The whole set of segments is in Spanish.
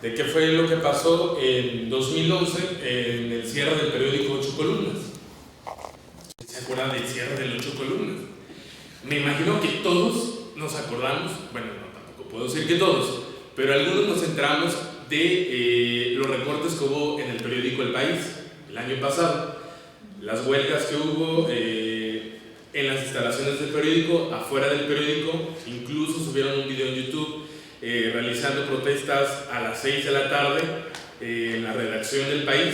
de qué fue lo que pasó en 2011 en el cierre del periódico 8 Columnas. ¿Se acuerdan del cierre del 8 Columnas? Me imagino que todos nos acordamos, bueno, no, tampoco puedo decir que todos, pero algunos nos enteramos de los recortes que hubo en el periódico El País el año pasado, las huelgas que hubo en las instalaciones del periódico, afuera del periódico, incluso subieron un video en YouTube realizando protestas a las 6 de la tarde en la redacción del País.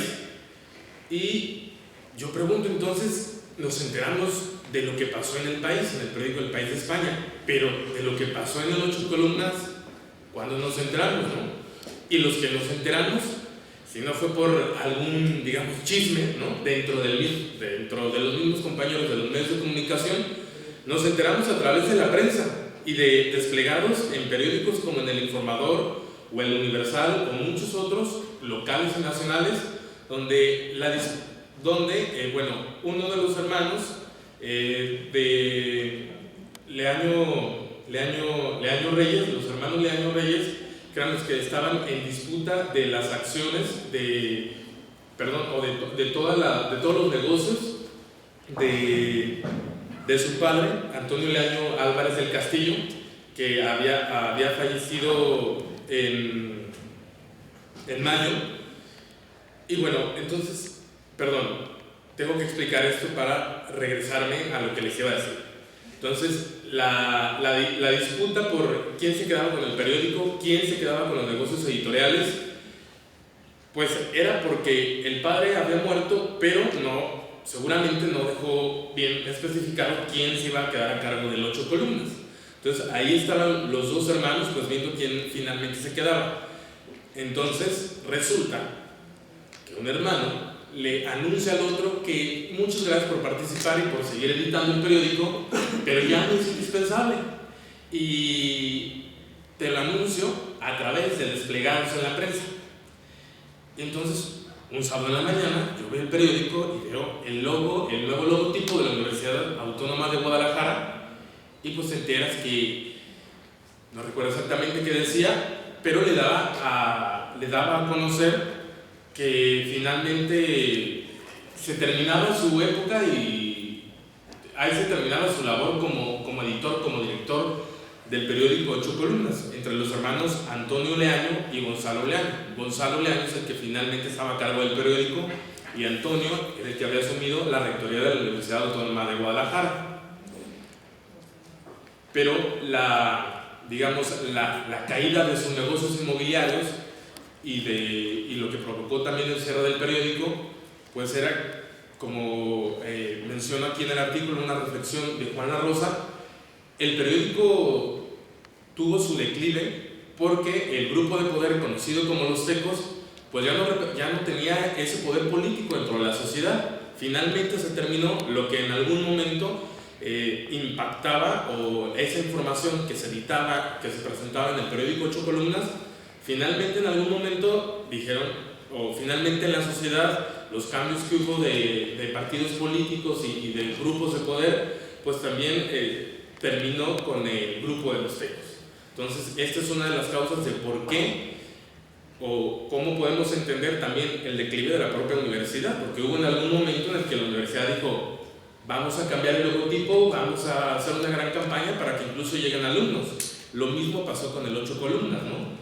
Y yo pregunto, entonces, nos enteramos de lo que pasó en El País, en el periódico El País de España, pero de lo que pasó en el 8 Columnas, ¿cuándo nos enteramos, no? Y los que nos enteramos, si no fue por algún, digamos, chisme, ¿no?, dentro de los mismos compañeros de los medios de comunicación, nos enteramos a través de la prensa y de desplegados en periódicos como en El Informador o El Universal o muchos otros locales y nacionales, donde uno de los hermanos de Leaño Reyes, los hermanos Leaño Reyes, que eran los que estaban en disputa de las acciones de todos los negocios de su padre, Antonio Leaño Álvarez del Castillo, que había fallecido en mayo. Y bueno, entonces, tengo que explicar esto para regresarme a lo que les iba a decir. Entonces, la disputa por quién se quedaba con el periódico, quién se quedaba con los negocios editoriales, pues era porque el padre había muerto, pero seguramente no dejó bien especificado quién se iba a quedar a cargo del 8 Columnas. Entonces ahí estaban los dos hermanos, pues viendo quién finalmente se quedaba. Entonces resulta que un hermano le anuncia al otro que muchas gracias por participar y por seguir editando el periódico, pero ya no es indispensable. Y te lo anuncio a través de desplegados en la prensa. Y entonces, un sábado en la mañana, yo veo el periódico y veo el nuevo logotipo de la Universidad Autónoma de Guadalajara, y pues te enteras que, no recuerdo exactamente qué decía, pero le daba a conocer que finalmente se terminaba su época y ahí se terminaba su labor como editor, como director del periódico 8 Columnas, entre los hermanos Antonio Leaño y Gonzalo Leaño. Gonzalo Leaño es el que finalmente estaba a cargo del periódico y Antonio era el que había asumido la rectoría de la Universidad Autónoma de Guadalajara. Pero la caída de sus negocios inmobiliarios y lo que provocó también el cierre del periódico, pues era, como menciono aquí en el artículo, una reflexión de Juana Rosa. El periódico tuvo su declive porque el grupo de poder conocido como los tecos pues ya no tenía ese poder político dentro de la sociedad. Finalmente se terminó lo que en algún momento impactaba, o esa información que se editaba, que se presentaba en el periódico 8 Columnas, finalmente en algún momento dijeron, o finalmente en la sociedad, los cambios que hubo de partidos políticos y de grupos de poder, pues también terminó con el grupo de los tecos. Entonces, esta es una de las causas de por qué o cómo podemos entender también el declive de la propia universidad, porque hubo en algún momento en el que la universidad dijo, vamos a cambiar el logotipo, vamos a hacer una gran campaña para que incluso lleguen alumnos. Lo mismo pasó con el 8 Columnas, ¿no?